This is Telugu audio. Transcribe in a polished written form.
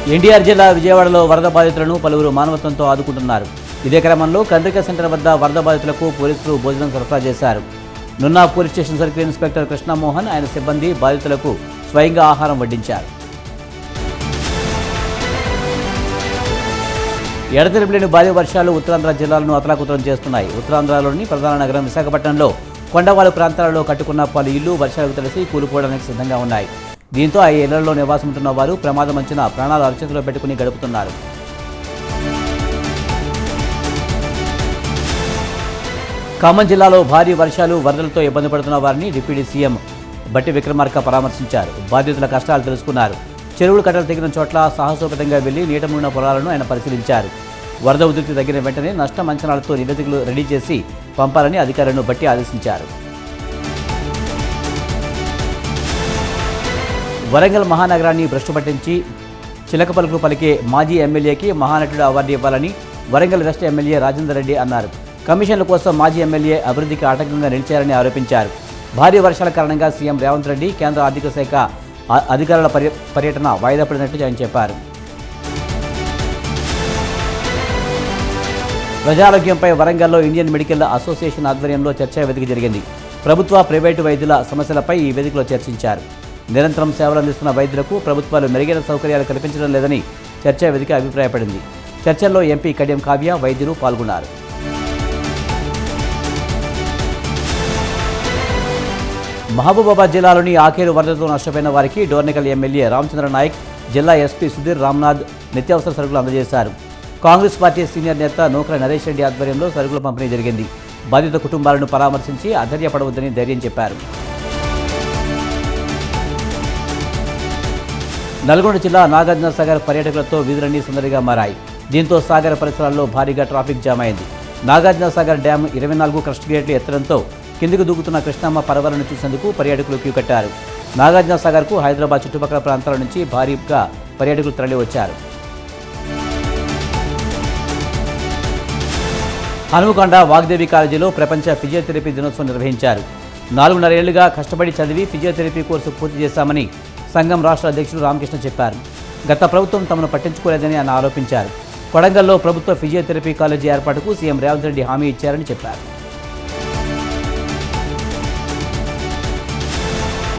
ఎన్టీఆర్ జిల్లా విజయవాడలో వరద బాధితులను పలువురు మానవత్వంతో ఆదుకుంటున్నారు. ఇదే క్రమంలో కండ్రిక సెంటర్ వద్ద వరద బాధితులకు పోలీసులు భోజనం సరఫరా చేశారు. Nunna police station circle inspector Krishnamohan ఆయన సిబ్బంది బాధితులకు స్వయంగా ఆహారం వడ్డించారు. ఎడతెరిపిలేని భారీ వర్షాలు ఉత్తరాంధ్ర జిల్లాలను అతలాకుతలం చేస్తున్నాయి. ఉత్తరాంధ్రలోని ప్రధాన నగరం విశాఖపట్నంలో కొండవాలు ప్రాంతాలలో కట్టుకున్న పలు ఇళ్లు వర్షాలకు తడిసి కూలిపోవడానికి సిద్ధంగా ఉన్నాయి. దీంతో ఆ ఇళ్లలో నివాసముంటున్న వారు ప్రమాదం అంచనా ప్రాణాలు అరచేతిలో పెట్టుకుని గడుపుతున్నారు. ఖమ్మం జిల్లాలో భారీ వర్షాలు వరదలతో ఇబ్బంది పడుతున్న వారిని డిప్యూటీ సీఎం బట్టి విక్రమార్క పరామర్శించారు. బాధితుల కష్టాలు తెలుసుకున్నారు. చెరువులు కట్టలు తెగిన చోట్ల సాహసోపేతంగా వెళ్లి నీట మునిగిన పొలాలను ఆయన పరిశీలించారు. వరద ఉధృతి తగ్గిన వెంటనే నష్టం అంచనాలతో నివేదికలు రెడీ చేసి పంపాలని అధికారులను బట్టి ఆదేశించారు. వరంగల్ మహానగరాన్ని భ్రష్టు పట్టించి చిలక పలుకులు పలికే మాజీ ఎమ్మెల్యేకి మహానటుడు అవార్డు ఇవ్వాలని వరంగల్ వెస్ట్ ఎమ్మెల్యే రాజేందర్ రెడ్డి అన్నారు. కమిషన్ల కోసం మాజీ ఎమ్మెల్యే అభివృద్ధికి ఆటంకంగా నిలిచారని ఆరోపించారు. భారీ వర్షాల కారణంగా సీఎం రేవంత్ రెడ్డి కేంద్ర ఆర్థిక శాఖ అధికారుల పర్యటన వాయిదా పడినట్టు ఆయన చెప్పారు. ప్రజారోగ్యంపై వరంగల్లో ఇండియన్ మెడికల్ అసోసియేషన్ ఆధ్వర్యంలో చర్చా వేదిక జరిగింది. ప్రభుత్వ ప్రైవేటు వైద్యుల సమస్యలపై ఈ వేదికలో చర్చించారు. నిరంతరం సేవలు అందిస్తున్న వైద్యులకు ప్రభుత్వాలు మెరుగైన సౌకర్యాలు కల్పించడం లేదని చర్చా వేదిక అభిప్రాయపడింది. చర్చల్లో ఎంపీ కడియం కావ్య, వైద్యులు పాల్గొన్నారు. మహబూబాబాద్ జిల్లాలోని ఆఖేరు వరదతో నష్టపోయిన వారికి డోర్నకల్ ఎమ్మెల్యే రామచంద్ర నాయక్, జిల్లా ఎస్పీ సుధీర్ రామ్నాథ్ నిత్యావసర సరుకులు అందజేశారు. కాంగ్రెస్ పార్టీ సీనియర్ నేత నూకల నరేష్ రెడ్డి ఆధ్వర్యంలో సరుకుల పంపిణీ జరిగింది. బాధిత కుటుంబాలను పరామర్శించి అధైర్యపడవద్దని ధైర్యం చెప్పారు. నల్గొండ జిల్లా నాగార్జున సాగర్ పర్యాటకులతో వీధులన్నీ సందడిగా మారాయి. దీంతో సాగర్ పరిసరాల్లో భారీగా ట్రాఫిక్ జామ్ అయింది. నాగార్జున సాగర్ డ్యాం 24 క్రస్ట్ గేట్లు ఎత్తడంతో కిందికి దూకుతున్న కృష్ణమ్మ పరవలను చూసేందుకు పర్యాటకులు క్యూ కట్టారు. నాగార్జున సాగర్కు హైదరాబాద్ చుట్టుపక్కల ప్రాంతాల నుంచి భారీగా పర్యాటకులు తరలివచ్చారు. హనుమకొండ వాగ్దేవి కాలేజీలో ప్రపంచ ఫిజియోథెరపీ దినోత్సవం నిర్వహించారు. 4.5 ఏళ్లుగా కష్టపడి చదివి ఫిజియోథెరపీ కోర్సు పూర్తి చేశామని సంఘం రాష్ట్ర అధ్యక్షుడు రామకృష్ణ చెప్పారు. గత ప్రభుత్వం తమను పట్టించుకోలేదని ఆయన ఆరోపించారు. కొడంగల్లో ప్రభుత్వ ఫిజియోథెరపీ కాలేజీ ఏర్పాటుకు సీఎం రేవంత్ రెడ్డి హామీ ఇచ్చారని చెప్పారు.